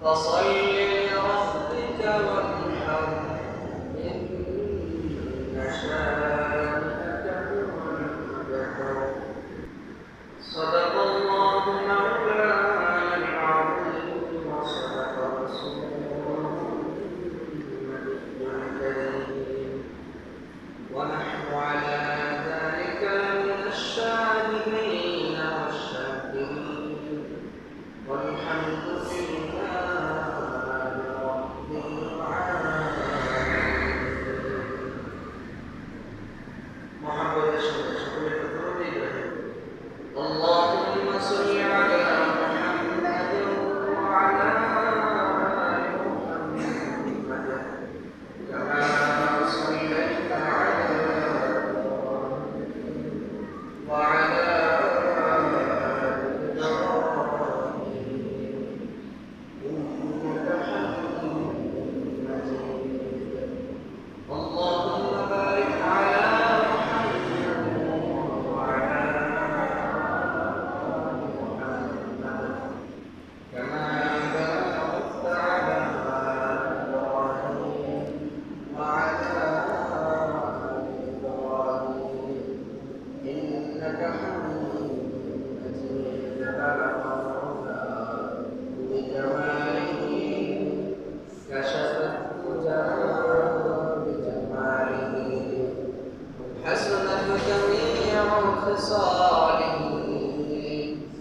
فصل لربك وانحر إن شانئك هو الأبتر صدق الله مولانا العظيم وصدق رسوله النبي الكريم ونحن على ذلك من الشاهدين والشاكرين والحمد لله رب العالمين محمد شكرا اللهم صل على محمد وعلى آل محمد كما صليت على إبراهيم وعلى آل إبراهيم إنك حميد مجيد اللهم بارك على محمد وعلى آل محمد كما باركت على إبراهيم وعلى آل إبراهيم إنك حميد مجيد بلغ العلا بجماله كشف الدجى بجماله حسنت جميع خصاله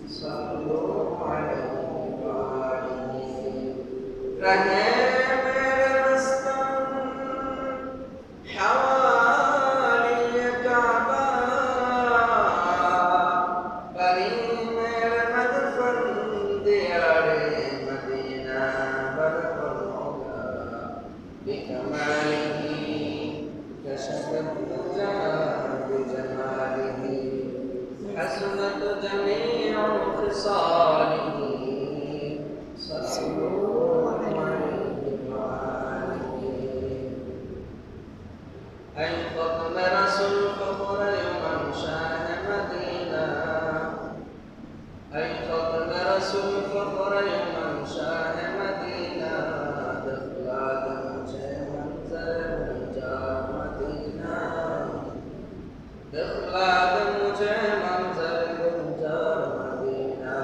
صلوا عليه وآله رہے میرے مسکن حوالی کعبہ بری میرے مدفن دیار مدینہ برق العلا بکمالہ كشف الدجى بجماله حسنت جميع خصاله صلوا عليه وآله أيقظ مرس الفخر يوم شاه مدينة أيقظ مرس الفخر يوم شاه مدينة دخلات مجھے منظر جا مدینہ دخلات مجھے منظر جا مدینہ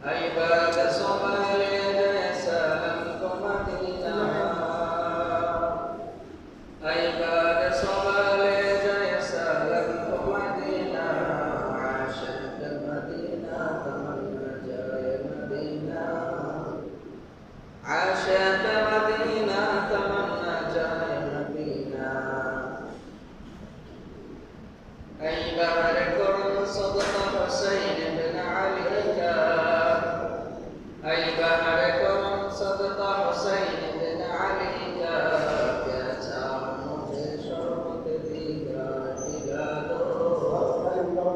ای باد صبالے جیسا لم کو مدینہ ای باد صبالے جیسا لم کو مدینہ عاشق مدینہ تمنا جائے مدینہ عاشق مدینہ تمنا جائے مدینہ ای بہر کرم صدق حسین بن علی کا ای بہر کرم صدق حسین بن علی کا کیا چاہ مجھے شربت دیگر پلا دو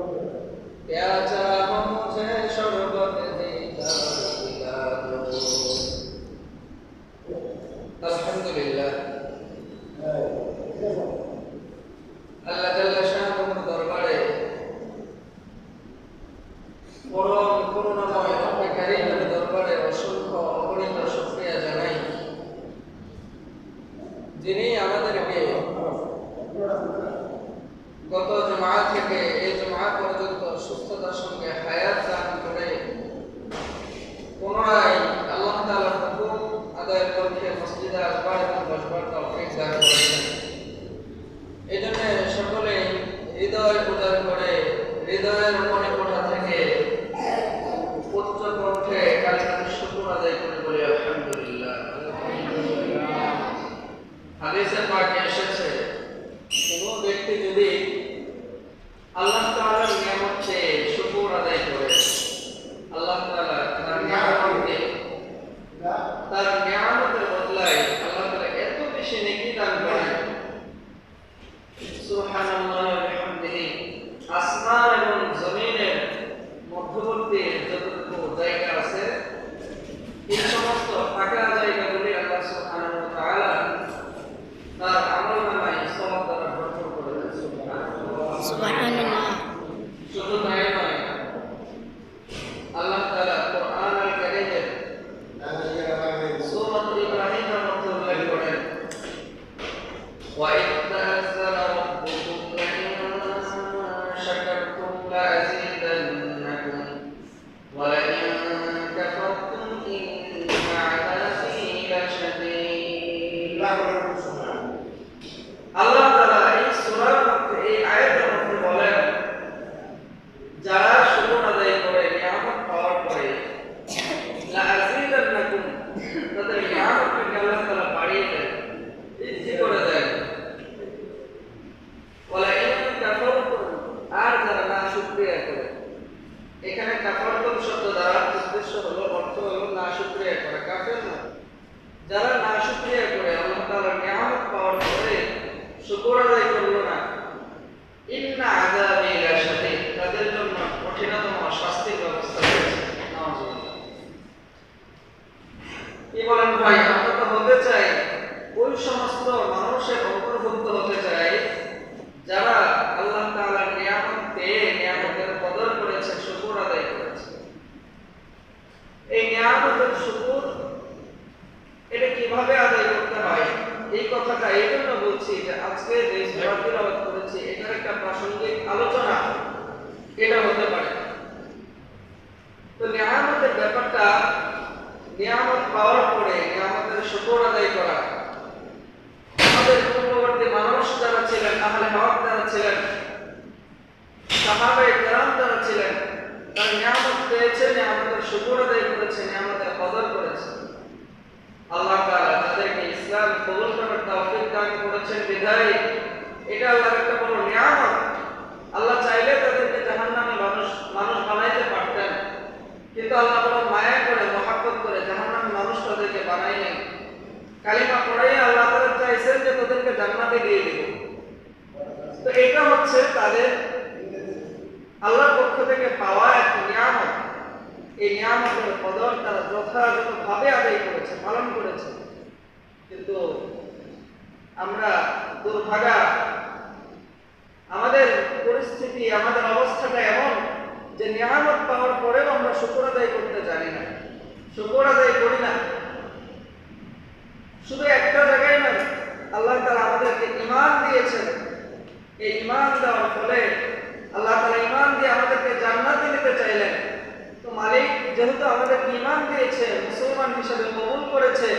کیا چاہ مجھے شربت دیگر پلا دو আলহামদুলিল্লাহ আল্লাহ জাল্লা শাআনুর দরবারে পরম করুণাময় রব্বে কারীমের দরবারে অসংখ্য অগণিত শুকরিয়া জানাই যিনি আমাদেরকে গত জুমআ থেকে এই জুমআ পর্যন্ত সুস্থতার সঙ্গে হায়াত দান করে পুনরায় আল্লাহ তাআলার হুকুম আদায়ের লক্ষ্যে মসজিদে আসবার এবং বসবার তৌফিক দান করেছেন। এই জন্য সকলে হৃদয় উদার করে হৃদয়ের মনে কোঠা থেকে উচ্চ কণ্ঠে কালিমাতুশ শুকর আদায় করে বলি আলহামদুলিল্লাহ। হাদিসে পাকে এসেছে কোন ব্যক্তি যদি আল্লাহ তাআলার নিয়ামতে শুকর আদায় করে আল্লাহ তাআলা তার নিয়ামতে তার নিয়ামতের বদলায় আল্লাহ তাআলা এত বেশি নেকি দান করেন সুবহানাল্লাহ ওয়া বিহামদিহি আসমান এবং জমিনের মধ্যবর্তী যতটুকু জায়গা আছে এই সমস্ত ফাঁকা জায়গাগুলি আল্লাহ সুবহানাহু ওয়া তাআলা তার আমল নিয়ামতের শুকর এটা কিভাবে আদায় করতে হয় এই কথাটা এই জন্য বলছি যে আজকে যে সূরা তিলাওয়াত করেছি এটার একটা প্রাসঙ্গিক আলোচনা এটা হতে পারে। তো নিয়ামতের ব্যাপারটা, নিয়ামত পাওয়ার পরে নিয়ামতের শুকর আদায় করা, আমাদের পূর্ববর্তী মানুষ যারা ছিলেন, আহলে হক যারা ছিলেন, সাহাবায়ে কেরাম যারা ছিলেন, তারা নিয়ামত পেয়েছে, নিয়ামতের শুকর আদায় করেছে, নিয়ামতের কদর করেছে। আল্লাহ তাআলা তাদেরকে ইসলাম কবুল করার তৌফিক দান করেছেন বিধায় এটা আল্লাহর একটা বড় নিয়ামত। আল্লাহ চাইলে তাদেরকে জাহান্নামী মানুষ বানাইতে পারতেন, কিন্তু আল্লাহ বড় মায়া করে মহব্বত করে জাহান্নামী মানুষ তাদেরকে বানাইলেন। কালিমা পড়াই আল্লাহ তাআলা চাইছেন যে তাদেরকে জান্নাতে দিয়ে দিব। তো এটা হচ্ছে তাদের আল্লাহর পক্ষ থেকে পাওয়া একটা নিয়ামত। এই নিয়ামতের কদর তারা যথাযথভাবে আদায় করেছে, পালন করেছে। কিন্তু আমরা দুর্ভাগা, আমাদের পরিস্থিতি, আমাদের অবস্থাটা এমন যে নিয়ামত পাওয়ার পরেও আমরা শুকর আদায় করতে জানি না, শুকর আদায় করি না। শুধু একটা জায়গায় নয়, আল্লাহ তাআলা আমাদেরকে ঈমান দিয়েছেন। এই ঈমান দেওয়ার ফলে আল্লাহ তাআলা ঈমান দিয়ে আমাদেরকে জান্নাতে নিতে চাইলেন। তো মালিক যেহেতু আমাদেরকে ঈমান দিয়েছে, মুসলমান হিসেবে কবুল করেছে,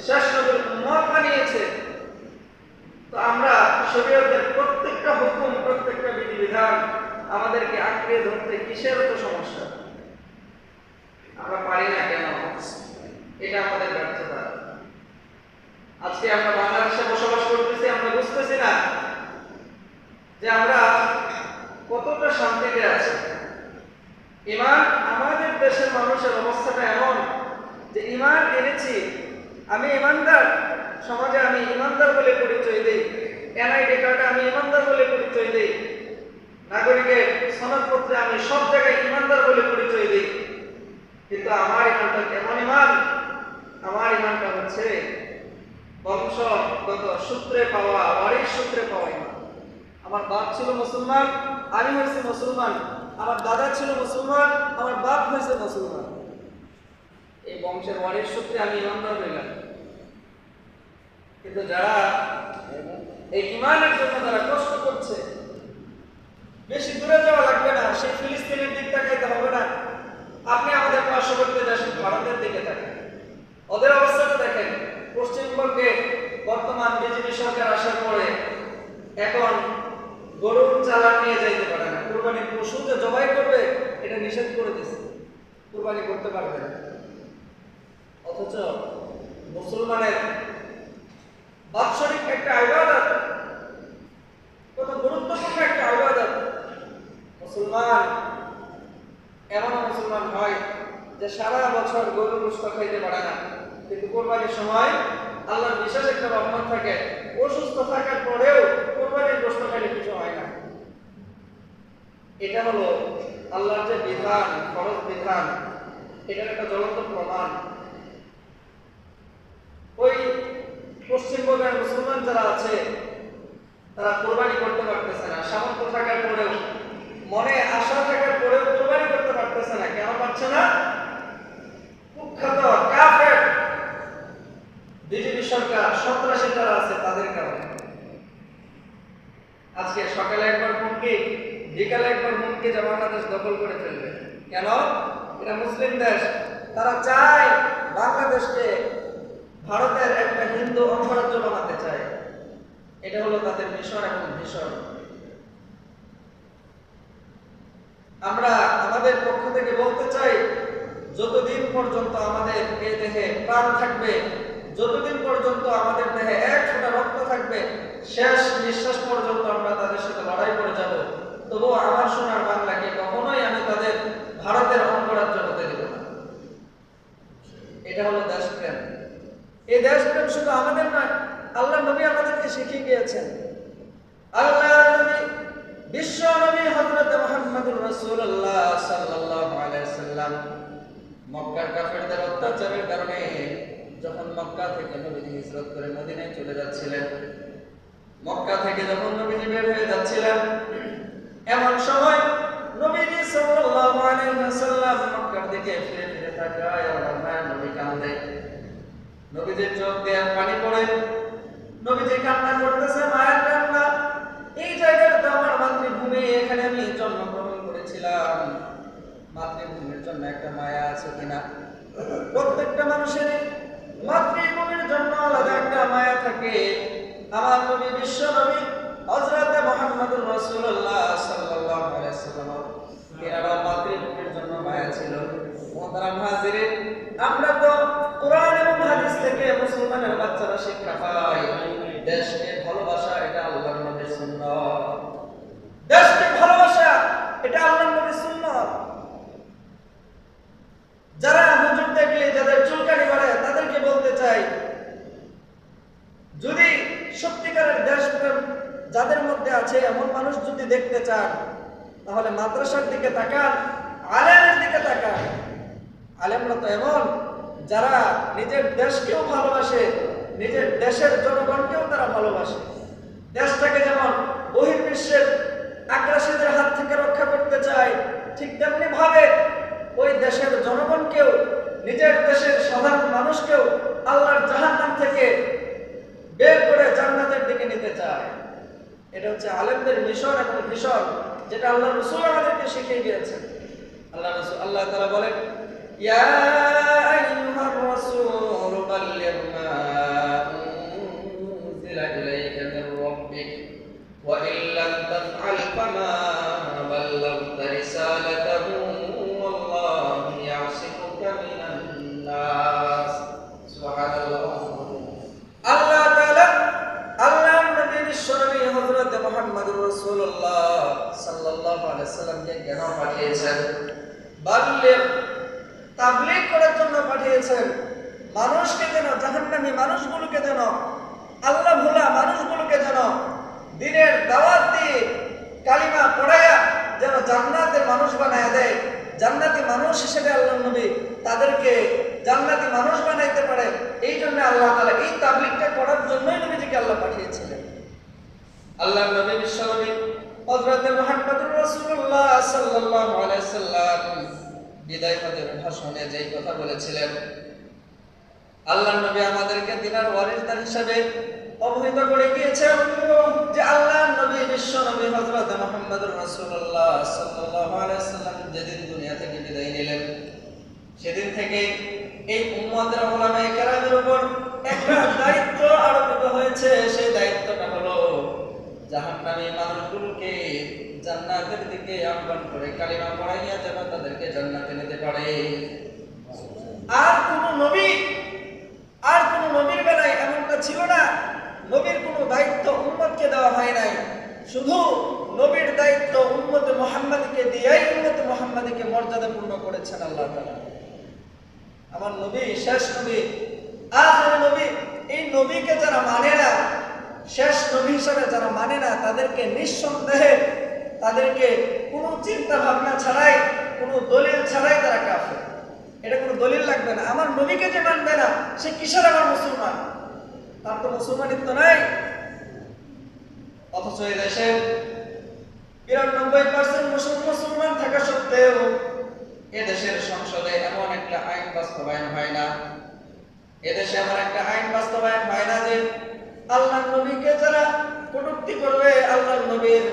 শেষ নবীর উম্মত বানিয়েছে, তো আমরা শরীয়তের প্রত্যেকটা হুকুম, প্রত্যেকটা বিধিবিধান আমাদেরকে আঁকড়ে ধরতে কিসের তো সমস্যা? আমরা পারি না কেন? এটা আমাদের ব্যর্থতা। আজকে আমরা বাংলাদেশে বসবাস করতেছি, আমরা বুঝতেছি না যে আমরা কতটা শান্তিতে আছি। ঈমান, আমাদের দেশের মানুষের অবস্থাটা এমন যে ঈমান এনেছি, আমি ঈমানদার, সমাজে আমি ঈমানদার বলে পরিচয় দেই, এনআইডি কার্ডে আমি ঈমানদার বলে পরিচয় দেই, নাগরিকের সনদপত্রে আমি সব জায়গায় ঈমানদার বলে পরিচয় দিই। কিন্তু আমার ঈমানটা কেমন ঈমান? আমার ঈমানটা হচ্ছে বংশগত সূত্রে পাওয়া, বাড়ির সূত্রে পাওয়া ঈমান। আমার বাপ ছিল মুসলমান, আমি হয়েছি মুসলমান। আমার দাদা ছিল মুসলমান, আমার বাপ হয়েছে মুসলমান। এই বংশের বাড়ির সূত্রে আমি ঈমানদার হইলাম। কিন্তু যারা এই ঈমানের জন্য যারা কষ্ট করছে, বেশি দূরে যাওয়া লাগবে না, সেই ফিলিস্তিনের দিক তাকাইতে হবে না। আপনি আমাদের পার্শ্ববর্তী দেশ ভারতের দিকে তাকান, ওদের অবস্থাটা দেখেন। পশ্চিমবঙ্গে বর্তমান বিজেপি সরকার আসার পরে এখন গরুর চালান নিয়ে যাইতে পারে না, কুরবানির পশু যে জবাই করবে এটা নিষেধ করে দিচ্ছে, কুরবানি করতে পারবে না। অথচ মুসলমানের বাৎসরিক একটা ইবাদত, কত গুরুত্বপূর্ণ একটা ইবাদত। মুসলমান এমন মুসলমান হয় যে সারা বছর গরুর গোশত খাইতে পারে না, কিন্তু কোরবানির সময় আল্লাহর বিশেষ একটা রহমত থাকে, অসুস্থ থাকার পরেও কোরবানির গোশত খাইলে কিছু হয় না। এটা হলো আল্লাহর যে বিধান, ফরজ বিধান, এটার একটা জ্বলন্ত প্রমাণ। ওই পশ্চিমবঙ্গের মুসলমান যারা আছে তারা কোরবানি করতে পারতেছে না, সামর্থ্য থাকার পরেও, মনে আশা থাকার পরেও কোরবানি করতে পারতেছে না। কেন পারছে না? কুখ্যাত কাফের বিজেপি সরকার, সন্ত্রাসী যারা আছে তাদের কারণে। আজকে সকালে একবার হুমকি, বিকালে একবার হুমকি যে বাংলাদেশ দখল করে ফেলবে। কেন? এটা মুসলিম দেশ, তারা চায় বাংলাদেশকে ভারতের একটা হিন্দু অঙ্গরাজ্য বানাতে চায়। এটা হলো তাদের মিশন এবং ভিশন। আমরা আমাদের পক্ষ থেকে বলতে চাই, যতদিন পর্যন্ত আমাদের এই দেহে প্রাণ থাকবে, যতদিন পর্যন্ত আমাদের দেহে এক ফোঁটা রক্ত থাকবে, শেষ নিঃশ্বাস পর্যন্ত আমরা তাদের সাথে লড়াই করে যাব। তবুও আমার সোনার বাংলাকে কখনোই আমি তাদের ভারতের অঙ্গরাজ্য হতে দেব না। এটা হলো দেশপ্রেম। এই দেশপ্রেম শুধু আমাদের নয়, আল্লাহ নবী আমাদেরকে শিখিয়ে গিয়েছেন। আল্লাহ নবী, বিশ্ব নবী হযরত মুহাম্মদুর রাসূলুল্লাহ সাল্লাল্লাহু আলাইহি ওয়াসাল্লাম মক্কার কাফেরদের অত্যাচারের কারণে যখন মক্কা থেকে নবীজি হিজরত করে মদিনায় চলে যাচ্ছিলেন, মক্কা থেকে যখন নবীজি বের হয়ে যাচ্ছিলেন, এমন সময় নবীজি সাল্লাল্লাহু আলাইহি ওয়াসাল্লাম মক্কার দিকে ফিরে ফিরে তাকায় আর নবীজির চোখ দিয়ে পানি পড়ে, নবীজি কান্না করতেছে, মায়ের কান্না। এই জায়গাটা তো আমার মাতৃভূমি, এখানে আমি জন্মগ্রহণ করেছিলাম, মাতৃভূমির জন্য একটা মায়া আছে কিনা? প্রত্যেকটা মানুষের মাতৃভূমির জন্য আলাদা একটা মায়া থাকে। আমার নবী, বিশ্ব নবী হযরত মুহাম্মদুর রাসূলুল্লাহ সাল্লাল্লাহু আলাইহি ওয়াসাল্লাম, এনারও মাতৃভূমির জন্য মায়া ছিল। মুহতারাম হাজিরিন, আমরা তো কোরআন এবং হাদিস থেকে মুসলমানের বাচ্চারা শিক্ষা পাই দেশকে ভালোবাসা, এটা আল্লাহর নবীর সুন্নাত। দেশকে ভালোবাসা, এটা আল্লাহর নবীর সুন্নাত। যারা হুজুর দেখলে যাদের চুলকানি বাড়ে, তাদেরকে বলতে চাই, যদি সত্যিকারের দেশপ্রেম যাদের মধ্যে আছে এমন মানুষ যদি দেখতে চান, তাহলে মাদ্রাসার দিকে তাকান, আলেমের দিকে তাকান। আলেমরা তো এমন যারা নিজের দেশকেও ভালোবাসে, নিজের দেশের জনগণকেও তারা ভালোবাসে। দেশটাকে যেমন বহির্বিশ্বের আগ্রাসীদের হাত থেকে রক্ষা করতে চায়, ঠিক তেমনি ভাবে ওই দেশের জনগণকেও, নিজের দেশের সাধারণ মানুষকেও আল্লাহর জাহান্নাম থেকে বের করে জান্নাতের দিকে নিতে চায়। এটা হচ্ছে আলেমদের মিশন এবং ভিশন, যেটা আল্লাহ রাসূল আমাদেরকে শিখিয়ে দিয়েছেন। আল্লাহ তাআলা বলেন, ইয়া আইয়ুহার রাসূল বাল্লিগ মা উনজিলা ইলাইকা মির রাব্বিক ওয়া ইন লাম তাফআল ফামা বাল্লাগতা রিসালাতাহু ওয়াল্লাহু ইয়াসিমুকা মিনান নাস। সুবহানাল্লাহ। আল্লাহ তাআলা আল্লাহর নবী বিশ্বনবী হযরত মুহাম্মদুর রাসূলুল্লাহ সাল্লাল্লাহু আলাইহি সাল্লামকে কেন পাঠিয়েছেন? বাল্লিগ, তাবলীগ করার জন্য পাঠিয়েছেন। মানুষকে যেন, জাহান্নামী মানুষগুলোকে যেন, আল্লাহ ভোলা মানুষগুলোকে যেন দ্বীনের দাওয়াত দিয়ে কালিমা পড়ায়া যেন জান্নাতের মানুষ বানায় দেয়। জান্নাতি মানুষ হিসেবে আল্লাহ নবী তাদেরকে জান্নাতি মানুষ বানাইতে পারে। এই জন্য আল্লাহ তাআলা এই তাবলীগটা করার জন্যই নবীজিকে আল্লাহ পাঠিয়েছিলেন। আল্লাহ নবী বিশ্বনবী হযরত মুহাম্মদুর রাসূলুল্লাহ সাল্লাল্লাহু আলাইহি সাল্লাম বিদায় হজের ভাষণে যেই কথা বলেছিলেন, আল্লাহ নবী আমাদেরকে দিনার ওয়ারিসদার হিসেবে অবহিত করে গিয়েছেন যে আল্লাহ নবী বিশ্ব নবী হযরত মুহাম্মদুর রাসূলুল্লাহ সাল্লাল্লাহু আলাইহি সাল্লাম যেদিন দুনিয়া থেকে বিদায় নিলেন, সেদিন থেকে এই উম্মতের উলামায়ে কেরামের উপর একটা দায়িত্ব আরোপিত হয়েছে। সেই দায়িত্বটা হলো জাহান্নামী মানুষগুলোকে জান্নাতের দিকে আহ্বান করে কালিমা পড়াইয়া যেন তাদেরকে জান্নাতে নিতে পারে। আর কোন নবীর বেলায় এমনটা ছিল না। নবীর কোনো দায়িত্ব উম্মতকে দেওয়া হয় নাই, শুধু নবীর দায়িত্ব উম্মতে মুহাম্মাদীকে দিয়েই উম্মতে মুহাম্মাদীকে মর্যাদাপূর্ণ করেছেন আল্লাহ তাআলা। আমার নবী শেষ নবী, আখির নবী। এই নবীকে যারা মানে না, শেষ নবী হিসেবে যারা মানে না, তাদেরকে নিঃসন্দেহে, তাদেরকে কোনো চিন্তা ভাবনা ছাড়াই, কোনো দলিল ছাড়াই তারা কাফের। এটা কোনো দলিল লাগবে না। আমার নবীকে যে মানবে না, সে কিসের আমার মুসলমান? তার তো মুসলমানিত্ব নাই। অথচ এই দেশে ৯২% মুসলমান থাকা সত্ত্বেও এদেশের সংসদে এমন একটা আইন বাস্তবায়ন হয় না, এদেশে এমন একটা আইন বাস্তবায়ন হয় না যে আল্লাহর নবীকে যারা কটূক্তি করবে, আল্লাহর নবীর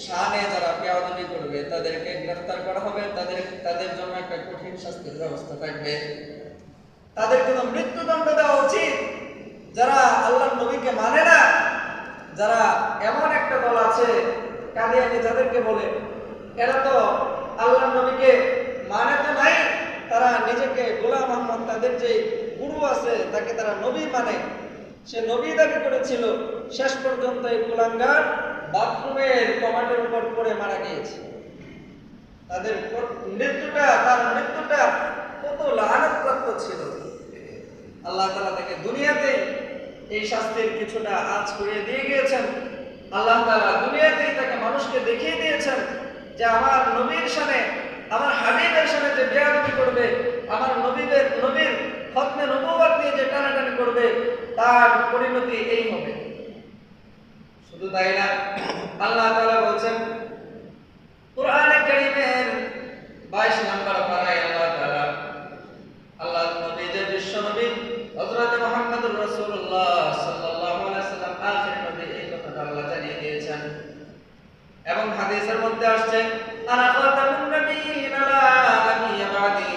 শানে যারা বেয়াদবি করবে, তাদেরকে গ্রেফতার করা হবে, তাদের জন্য একটা কঠিন শাস্তির ব্যবস্থা থাকবে, তাদেরকে তো মৃত্যুদণ্ড দেওয়া উচিত। যারা আল্লাহর নবীকে মানে না, যারা এমন একটা দল আছে কাদিয়ানী যাদেরকে বলে, এরা তো আল্লাহর নবীকে মানে তো নাই, তারা নিজেকে গোলাম আহমদ, তাদের যে গুরু আছে তাকে তারা নবী মানে, সে নবী দাবি করেছিল। শেষ পর্যন্ত এই কুলাঙ্গার বাথরুমের কমাটের উপর পড়ে মারা গিয়েছে। তার মৃত্যুটা কত লাআনাতপ্রাপ্ত ছিল। আল্লাহ তাআলা তাকে দুনিয়াতে এই শাস্তির কিছুটা আঁচ করিয়ে দিয়ে গিয়েছেন। আল্লাহ তাআলা দুনিয়াতেই তাকে মানুষকে দেখিয়ে দিয়েছেন যে আমার নবীর শানে, আমার হাবিবের শানে যে বেয়াদবি করবে, আমার নবীর খতমে নবুয়ত নিয়ে যে টানাটানি করবে, তার পরিণতি এই হবে। শুধু তাই না, আল্লাহ তাআলা বলেন কোরআনে কারীমের 22 নম্বর পারায় আল্লাহ তাআলা আল্লাহর নবী যে বিশ্ব নবী হযরত মুহাম্মদুর রাসূলুল্লাহ সাল্লাল্লাহু আলাইহি ওয়াসাল্লাম আখির নবী, এই কথাটা আল্লাহ জানিয়ে দিয়েছেন। এবং হাদিসের মধ্যে আসছে আনা খাতামুন নবিয়্যিন লা নাবিয়্যা বাদি,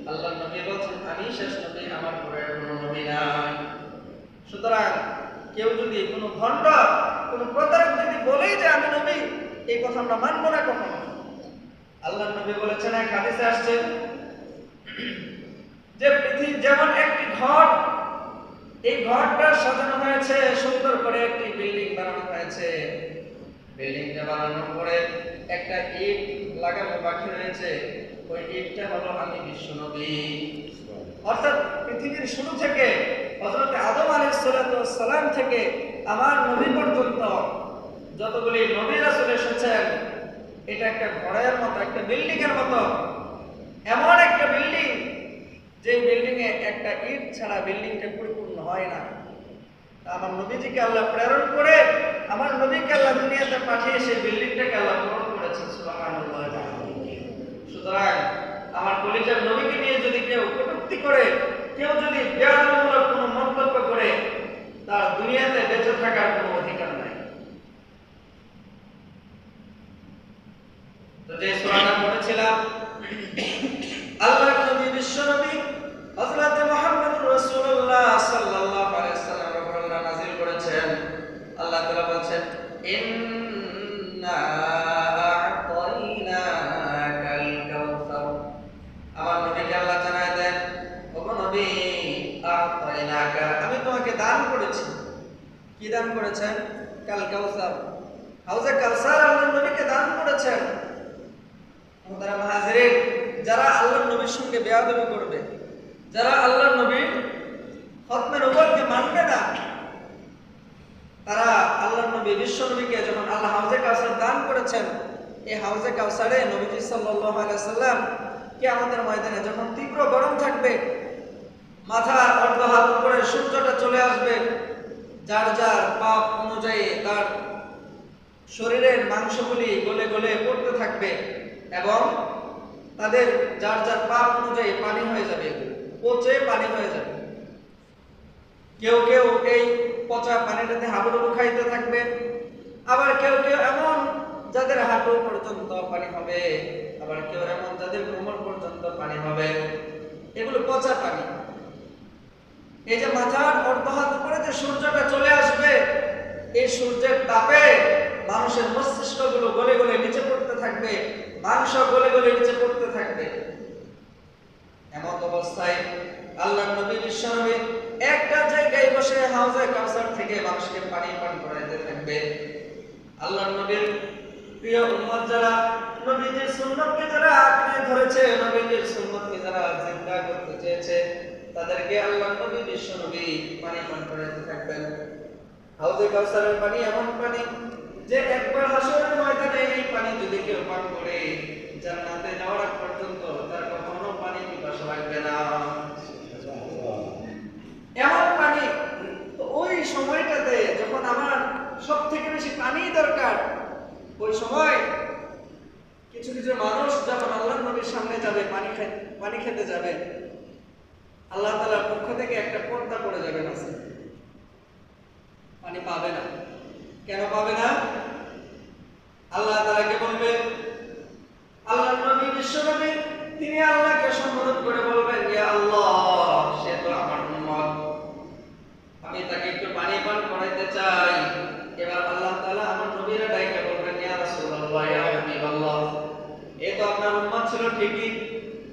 আল্লাহর নবী বলেন আমি শেষ নবী, আমার পরে কোনো নবী নাই। সুতরাং কেউ যদি কোনো ভণ্ড, কোনো প্রতারক যদি বলে যে আমি নবী, এই কথা আমরা মানব না কখনো। আল্লাহর নবী বলেছেন, এক হাদিসে আসছে যে পৃথিবী যেমন একটি ঘর, এই ঘরটা সাজানো হয়েছে সুন্দর করে, একটি বিল্ডিং বানানো হয়েছে, বিল্ডিংটা বানানোর পরে একটা ইট লাগানো বাকি রয়েছে, ওই ইটটা হলো আমি বিশ্ব নবী। অর্থাৎ পৃথিবীর শুরু থেকে হযরত আদম আলাইহিস সালাম থেকে আমার নবী পর্যন্ত যতগুলি নবী রাসূল এসেছেন, এটা একটা ঘরের মতো, একটা বিল্ডিং এর মতো, এমন একটা বিল্ডিং যে বিল্ডিং এ একটা ইট ছাড়া বিল্ডিংটা পরিপূর্ণ হয় না। আমার নবীজিকে আল্লাহ প্রেরণ করে, আমার নবীকে আল্লাহ দুনিয়াতে পাঠিয়ে সেই বিল্ডিংটাকে আল্লাহ পূরণ করেছেন। সুবহানাল্লাহ। সুতরাং আমার কলিজার নবীকে নিয়ে যদি কেউ কটূক্তি করে, কেউ যদি বেয়াদবিমূলক কোনো মন্তব্য করে, তার দুনিয়াতে বেঁচে থাকার কোনো অধিকার নাই। তো যে সূরাটা পড়েছিলাম, আল্লাহর নবী বিশ্ব নবী হযরত মুহাম্মদুর রাসূলুল্লাহ সাল্লাল্লাহু আলাইহি ওয়াসাল্লামের উপর আল্লাহ নাযিল করেছেন। আল্লাহ তাআলা বলেন ইন্না আ'তাইনাকাল কাউসার। আমার নবীকে আল্লাহ জানায় দেন, ওগো নবী, আ'তাইনাকা, আমি তোমাকে দান করেছি। কি দান করেছেন? কাল কাউসার, হাউজে কাউসার আল্লাহর নবীকে দান করেছেন। মুহতারাম হাজিরিন, যারা আল্লাহর নবীর সঙ্গে বেয়াদবি করবে, যারা আল্লাহর নবীর খতমে নবুয়তকে মানবে না, তারা আল্লাহর নবী বিশ্ব নবীকে যখন আল্লাহ হাউজে কাউসার দান করেছেন, এই হাউজে কাউসারে নবীজি সাল্লাল্লাহু আলাইহি ওয়াসাল্লাম কিয়ামতের ময়দানে যখন তীব্র গরম থাকবে, মাথার অর্ধ হাত উপরে সূর্যটা চলে আসবে, যার যার পাপ অনুযায়ী তার শরীরের মাংসগুলি গলে গলে পড়তে থাকবে এবং তাদের যার যার পাপ অনুযায়ী পানি হয়ে যাবে, পচে পানি হয়ে যাবে। কেউ কেউ এই পচা পানিটাতে হাবুডুবু খাইতে থাকবে, আবার কেউ কেউ এমন যাদের হাঁটু পর্যন্ত পানি হবে, আবার কেউ এমন যাদের কোমর পর্যন্ত পানি হবে। এগুলো পচা পানি। এই যে মাথার অর্ধ হাত উপরে যে সূর্যটা চলে আসবে, এই সূর্যের তাপে মানুষের মস্তিষ্কগুলো গলে গলে নিচে পড়তে থাকবে, মাংস গলে গলে নিচে পড়তে থাকবে। এমন অবস্থায় আল্লাহর নবী বিশ্ব নবী একটা জায়গায় বসে হাউজে কাউসার থেকে মানুষকে পানি পান করাইতে থাকবে। আল্লাহর নবীর প্রিয় উম্মত যারা নবীজির সুন্নতকে যারা আঁকড়ে ধরেছে, নবীজির সুন্নতকে যারা জিন্দা করতে চেয়েছে, তাদেরকে আল্লাহর নবী বিশ্ব নবী পানি পান করাইতে থাকবেন। হাউজে কাউসারের পানি এমন পানি যে একবার হাসরের ময়দানে এই পানি যদি কেউ পান করে, জান্নাতে যাওয়ার আগ পর্যন্ত তার কখনো পানি পিপাসা লাগবে না। এমন পানি। তো ওই সময়টাতে যখন আমার সব থেকে বেশি পানি দরকার, ওই সময় কিছু কিছু মানুষ যখন আল্লাহর নবীর সামনে যাবে, পানি খেতে যাবে, আল্লাহ তাআলার পক্ষ থেকে একটা পর্দা পড়ে যাবে, না পানি পাবে না। কেন পাবে না? আল্লাহ তাআলাকে বলবে, আল্লাহর নবী বিশ্ব নবী তিনি আল্লাহকে সম্বোধন করে বলবেন, ইয়া আল্লাহ, সে তো আমার উম্মত, আমি তাকে একটু পানি পান করাইতে চাই। এবার আল্লাহ তাআলা আমার নবীরা ডাইকে বলবেন, ইয়া রাসূলুল্লাহ, ইয়া হাবিবাল্লাহ, এ তো আপনার উম্মত ছিল ঠিকই,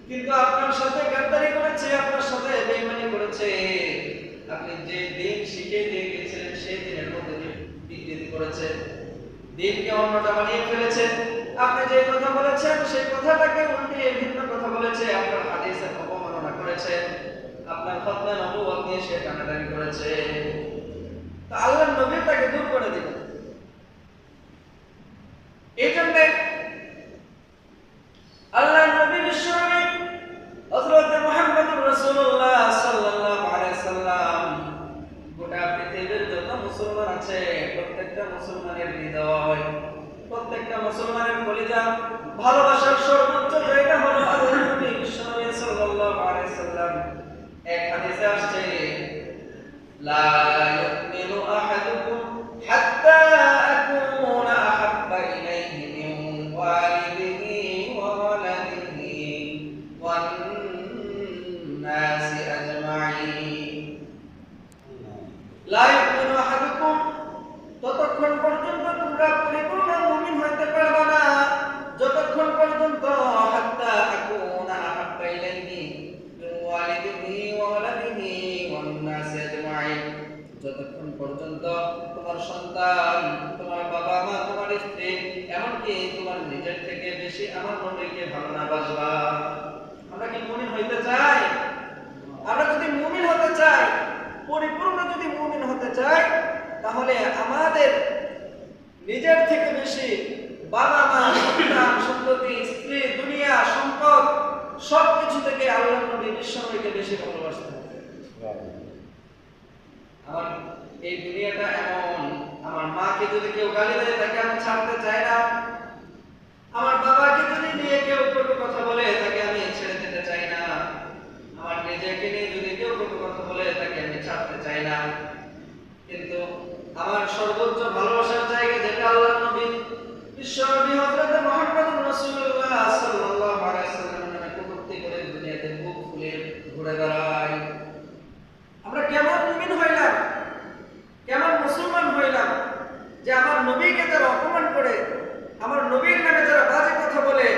কিন্তু আপনার সাথে গাদ্দারি করেছে, আপনার সাথে বেঈমানি করেছে। আপনি যে দিন শিখিয়ে দিয়ে গিয়েছিলেন সেই দিনের মধ্যে বিকৃতি করেছে, দিনকে অন্যটা বানিয়ে ফেলেছে। আপনি যে কথা বলেছেন সেই কথাটাকে উল্টিয়ে ভিন্ন কথা বলেছে, আপনার হাদিসের অবমাননা করেছে, আপনার খতমে নবুয়ত নিয়ে সে টানাটানি করেছে। তো আল্লাহর নবী তাকে দূর করে দিলেন। এই জন্য আল্লাহর নবী বিশ্ব নবী হযরত মুহাম্মদুর রাসূলুল্লাহ সাল্লাল্লাহু আলাইহি সাল্লাম গোটা পৃথিবীর যত মুসলমান আছে, প্রত্যেকটা মুসলমানের হৃদয়, প্রত্যেকটা মুসলমানের কলিজা, ভালোবাসার সর্বোচ্চ জায়গা হলো আল্লাহর নবী বিশ্ব নবী সাল্লাল্লাহু আলাইহি সাল্লাম। এক হাদিসে আসছে লা ইউমিনু আহাদুকুম হাত্তা আকুনা আহাব্বা ইলাইহি মিন ওয়ালিদিহি ওয়া ওয়ালাদিহি ওয়ান নাসি আজমাইন। লা ইউমিনু আহাদুকুম, ততক্ষণ পর্যন্ত তোমরা পরিপূর্ণ মুমিন হইতে পারবে না যতক্ষণ পর্যন্ত হাত্তা আকুনা আহাব্বা ইলাইহি মিন ওয়ালিদিহি ওয়া ওয়ালাদিহি ওয়ান নাসি আজমাইন, যতক্ষণ পর্যন্ত তোমার সন্তান, তোমার বাবা মা, তোমার স্ত্রী, এমনকি তোমার নিজের থেকে বেশি আমার নবীকে ভালো না বাসবা। আমরা কি মুমিন হইতে চাই? আমরা যদি মুমিন হতে চাই, পরিপূর্ণ যদি মুমিন হতে চাই, তাহলে আমাদের নিজের থেকে বেশি বাবা মা, সন্তান, সন্ততি, স্ত্রী, দুনিয়া, সম্পদ সবকিছু থেকে আল্লাহর নবী বিশ্বনবীকে বেশি ভালোবাসতে হবে। আমার এই দুনিয়াটা এমন, আমার মাকে যদি কেউ গালি দেয় তাকে আমি ছাড়তে চাই না, আমার বাবাকে যদি নিয়ে কেউ কটু কথা বলে তাকে আমি ছেড়ে দিতে চাই না, আমার নিজেকে নিয়ে যদি কেউ কটু কথা বলে তাকে আমি ছাড়তে চাই না। কিন্তু আমার সর্বোচ্চ ভালোবাসার জায়গা যেটা আল্লাহর নবী বিশ্বনবী হযরত মুহাম্মদুর রাসূলুল্লাহ সাল্লাল্লাহু আলাইহি ওয়াসাল্লাম নামে কটূক্তি করে দুনিয়াতে বুক ফুলে ঘুরে বেড়ায়। আমরা কেমন মুমিন হইলাম, কেমন মুসলমান হইলাম যে আমার নবীকে যারা অপমান করে, আমার নবীর নামে যারা বাজে কথা বলে,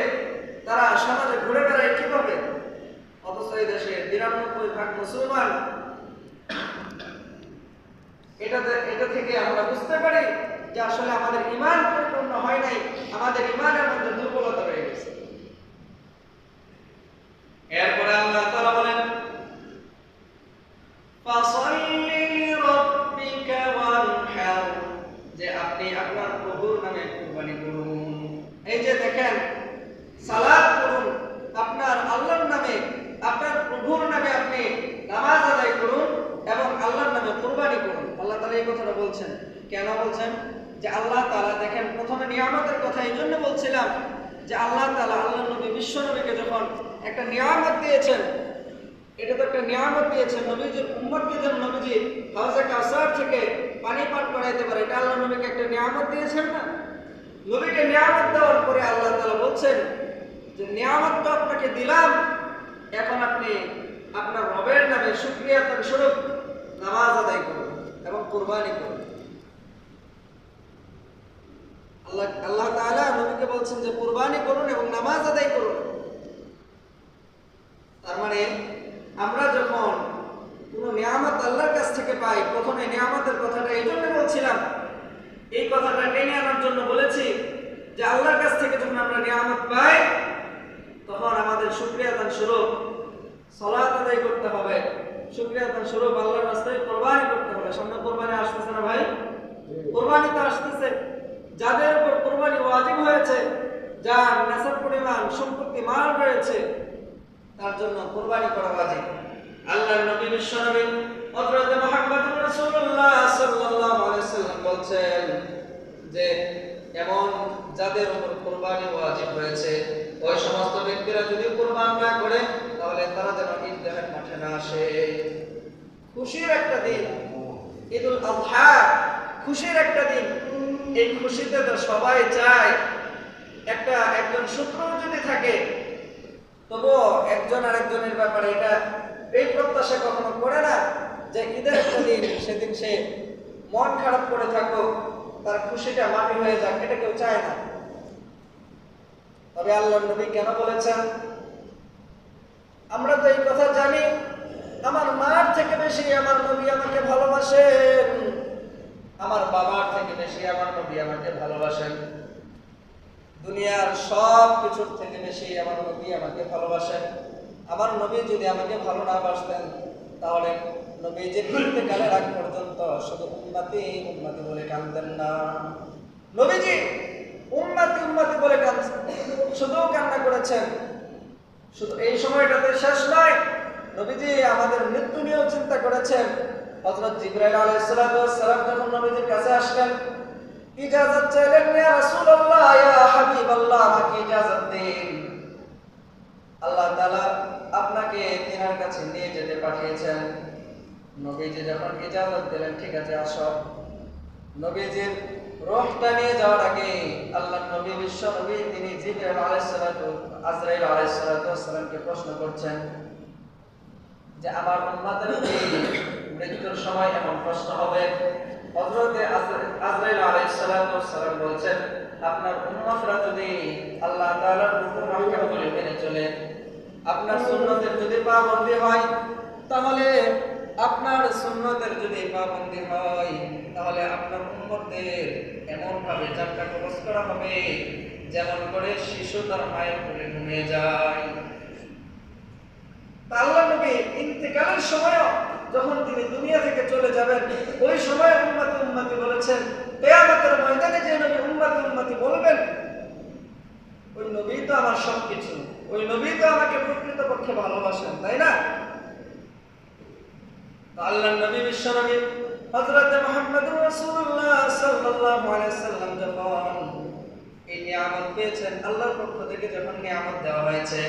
তারা সমাজে ঘুরে বেড়ায় কিভাবে? অথচ এই দেশে ৯২% মুসলমান। এটা থেকে আমরা বুঝতে পারি যে আসলে আমাদের ঈমান পরিপূর্ণ হয় নাই, আমাদের ঈমানের মধ্যে দুর্বলতা রয়ে গেছে। এরপরে আল্লাহ তাআলা বলেন, ফাসাল্লি লিরাব্বিকা ওয়ানহার, যে আপনি আপনার প্রভুর নামে কুরবানি করুন। এই যে দেখেন, সালাত করুন, আপনার আল্লাহর নামে, আপনার প্রভুর নামে আপনি নামাজ আদায় করুন এবং আল্লাহর নামে কুরবানি করুন। আল্লাহ তাআলা এই কথাটা বলছেন। কেন বলছেন? যে আল্লাহ তাআলা দেখেন, প্রথমে নিয়ামতের কথা এই জন্য বলছিলাম যে আল্লাহ তাআলা আল্লাহর নবী বিশ্বনবীকে যখন একটা নিয়ামত দিয়েছেন, এটা তো একটা নিয়ামত দিয়েছেন, নবীজির উম্মতকে যেন নবীজি হাউজে কাউসার থেকে পানি পান করাইতে পারে, এটা আল্লাহ নবীকে একটা নিয়ামত দিয়েছেন না? নবীকে নিয়ামত দেওয়ার পরে আল্লাহ তাআলা বলছেন যে নিয়ামত তো আপনাকে দিলাম, এখন আপনি আপনার রবের নামে শুকরিয়া স্বরূপ নামাজ আদায় করুন এবং কুরবানি করুন। আল্লাহ তাআলা নবীকে বলছেন যে কুরবানি করুন এবং নামাজ আদায় করুন। তার মানে আমরা যখন কোনো নিয়ামত আল্লাহর কাছ থেকে পাই, প্রথমে নিয়ামতের কথাটা এই জন্য বলছিলাম, এই কথাটা টেনে আনার জন্য বলেছি যে আল্লাহর কাছ থেকে যখন আমরা নিয়ামত পাই, তখন আমাদের শুকরিয়া আদান স্বরূপ সালাত আদায় করতে হবে, শুকরিয়া আদান স্বরূপ আল্লাহর রাস্তায় কুরবানি করতে হবে। সামনে কুরবানি আসতেছে না ভাই? কুরবানি তো আসতেছে। যাদের উপর কুরবানি ওয়াজিব হয়েছে, যার নেশার পরিমাণ সম্পত্তি মাল রয়েছে, তার জন্য কুরবানি করা ওয়াজিব। আল্লাহর নবী বিশ্বনবী হযরত মুহাম্মদুর রাসূলুল্লাহ সাল্লাল্লাহু আলাইহি ওয়াসাল্লাম বলছেন যে এমন যাদের উপর কুরবানি ওয়াজিব হয়েছে, ওই সমস্ত ব্যক্তিরা যদি কুরবান না করে তাহলে তারা যেন ঈদগাহের মাঠে না আসে। খুশির একটা দিন ঈদুল আযহা, খুশির একটা দিন। এই খুশিতে তো সবাই চায়, একজন শত্রু যদি থাকে তবুও একজন আরেকজনের ব্যাপারে এই প্রত্যাশা কখনো করে না যে ঈদের একটা দিন, সেদিন সে মন খারাপ করে থাকুক, তার খুশিটা মাটি হয়ে যাক, এটা কেউ চায় না। তবে আল্লাহর নবী কেন বলেছেন? আমরা তো এই কথা জানি, আমার মার থেকে বেশি আমার নবী আমাকে ভালোবাসেন, আমার বাবার থেকে বেশি আমার নবী আমাকে ভালোবাসেন, দুনিয়ার সব কিছুর থেকে বেশি আমার নবী আমাকে ভালোবাসেন। আমার নবী যদি আমাকে ভালো না বাসতেন তাহলে নবীজির ইন্তেকালের আগ পর্যন্ত শুধু উম্মতি উম্মতি বলে কাঁদতেন না। নবীজি উম্মতি উম্মতি বলে শুধু কান্না করেছেন। শুধু এই সময়টাতে শেষ নয়, নবীজি আমাদের মৃত্যু নিয়েও চিন্তা করেছেন। হযরত জিবরাইল আলাইহিস সালাম যখন নবীজির কাছে আসলেন, ইজাজত চাইলেন, ইয়া রাসূলুল্লাহ, ইয়া হাবিবাল্লাহ, আমাকে ইজাজত দিন। আল্লাহ তাআলা আপনাকে তিনার কাছে নিয়ে যেতে পাঠিয়েছেন। নবীজি যখন ইজাজত দিলেন, ঠিক আছে আসো, নবীজির রূহটা নিয়ে যাওয়ার আগে আল্লাহ নবী, বিশ্ব নবী, তিনি জিবরাইল আজরাইল আলাইহিস সালামকে প্রশ্ন করছেন যে আমার উম্মতের কি মৃত্যুর সময় এমন প্রশ্ন হবে? হযরত আজরাইল আলাইহিস সালাম বলছেন, আপনার উম্মতরা যদি আল্লাহ তাআলার হুকুম আহকামগুলি মেনে চলে, আপনার সুন্নতের যদি পাবন্দী হয়, তাহলে আপনার উম্মতদের এমন ভাবে জান্নাতে প্রবেশ করা হবে যেমন করে শিশু তার মায়ের কোলে ঘুমিয়ে যায়। আল্লাহ নবী ইন্তেকালের সময় যখন তিনি দুনিয়া থেকে চলে যাবেন, ওই সময় উম্মতি বলেছেন, কিয়ামতের ময়দানে যে নবী উম্মতি বলবেন, ওই নবী তো আমার সবকিছু, ওই নবী তো আমাকে প্রকৃতপক্ষে ভালোবাসেন, তাই না? আল্লাহর নবী, বিশ্ব নবী হযরত মুহাম্মদুর রাসূলুল্লাহ সাল্লাল্লাহু আলাইহি সাল্লাম যখন এই নিয়ামত পেয়েছেন, আল্লাহর পক্ষ থেকে যখন নিয়ামত দেওয়া হয়েছে,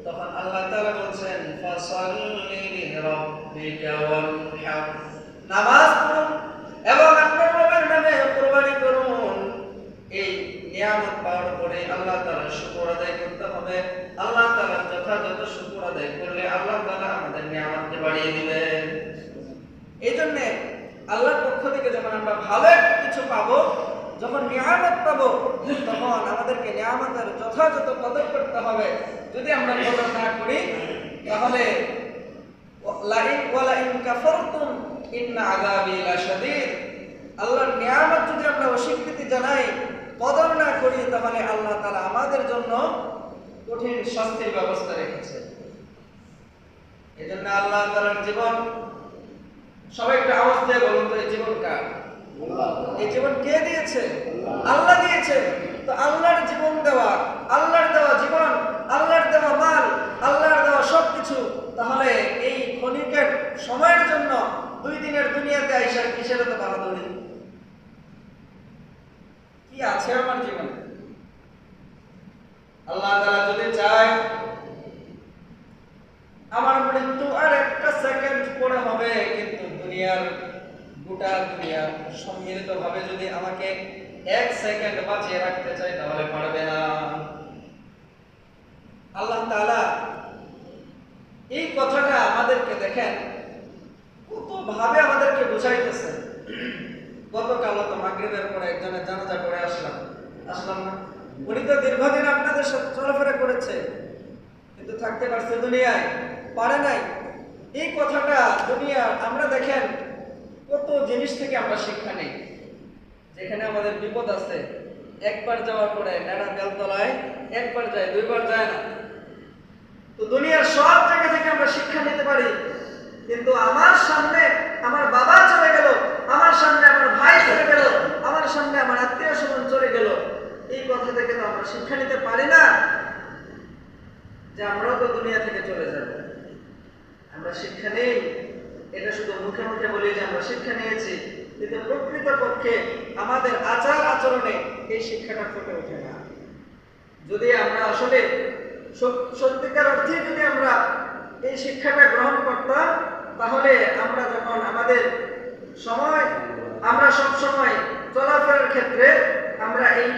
তখন আল্লাহ তাআলা বলছেন, ফাসাল্লি লিরাব্বিকা ওয়ানহার, নামাজ পড়ুন এবং আপনার রবের নামে কুরবানি করুন। এই নিয়ামত পাওয়ার পরে আল্লাহ তাআলার শুকর আদায় করতে হবে। আল্লাহ তাআলার যথাযথ শুকর আদায় করলে আল্লাহ তাআলা আমাদের নিয়ামতকে বাড়িয়ে দিবেন। এই জন্য আল্লাহর পক্ষ থেকে যখন আমরা ভালো একটা কিছু পাবো, যখন নিয়ামত পাবো, তখন আমাদেরকে নিয়ামতের যথাযথ কদর করতে হবে। যদি আমরা কদর না করি, তাহলে ওয়ালা ইন কাফারতুম ইন্না আযাবি লাশাদীদ, আল্লাহর নিয়ামত যদি আমরা অস্বীকৃতি জানাই, কদর না করি, তাহলে আল্লাহ তাআলা আমাদের জন্য কঠিন শাস্তির ব্যবস্থা রেখেছে। এজন্য আল্লাহ তাআলার জীবন, সবাই একটা আওয়াজ দিয়ে বলুন তো, এই জীবন কার? এই জীবন কে দিয়েছে? আল্লাহ দিয়েছে। তো আল্লাহর জীবন দেওয়া, আল্লাহর দেওয়া জীবন, আল্লাহর দেওয়া মাল, আল্লাহর দেওয়া সবকিছু, তাহলে এই ক্ষণিকের সময়ের জন্য 2 দিনের দুনিয়াতে আইসা কিসের তো বাহাদুরি? কি আছে আমার জীবনে? আল্লাহ তাআলা যদি চায় আমার মৃত্যু আর একটা সেকেন্ড পরে হবে, কিন্তু গোটা দুনিয়া সম্মিলিত ভাবে যদি আমাকে 1 সেকেন্ড বাঁচিয়ে রাখতে চায়, তাহলে পারবে না। আল্লাহ তাআলা এই কথাটা আমাদেরকে দেখেন কত ভাবে আমাদেরকে বুঝাইতেছেন। গতকাল তো মাগরিবের পরে একজনের জানাজা করে আসলাম না? উনি তো দীর্ঘদিন আপনাদের সাথে চলাফেরা করেছে, কিন্তু থাকতে পারছে দুনিয়ায়? পারে নাই। এই কথাটা দুনিয়া, আমরা দেখেন কত জিনিস থেকে আমরা শিক্ষা নেই। যেখানে আমাদের বিপদ আছে, একবার যাওয়ার পরে নানা বেলতলায় একবার যায়, 2 বার যায় না। তো দুনিয়ার সব জায়গা থেকে আমরা শিক্ষা নিতে পারি, কিন্তু আমার সামনে আমার বাবা চলে গেল, আমার সামনে আমার ভাই চলে গেল, আমার সামনে আমার আত্মীয় স্বজন চলে গেল, এই কথা থেকে তো আমরা শিক্ষা নিতে পারি না যে আমরাও তো দুনিয়া থেকে চলে যাব। আমরা শিক্ষা নেই, এটা শুধু মুখে মুখে বলি যে আমরা শিক্ষা নিয়েছি, কিন্তু প্রকৃতপক্ষে আমাদের আচার আচরণে এই শিক্ষাটা ফুটে ওঠে না। যদি আমরা আসলে সত্যিকার অর্থে যদি আমরা এই শিক্ষাটা গ্রহণ করতাম, তাহলে আমরা যখন আমাদের সময়, আমরা সব সময় চলাফেরার ক্ষেত্রে আমরা এই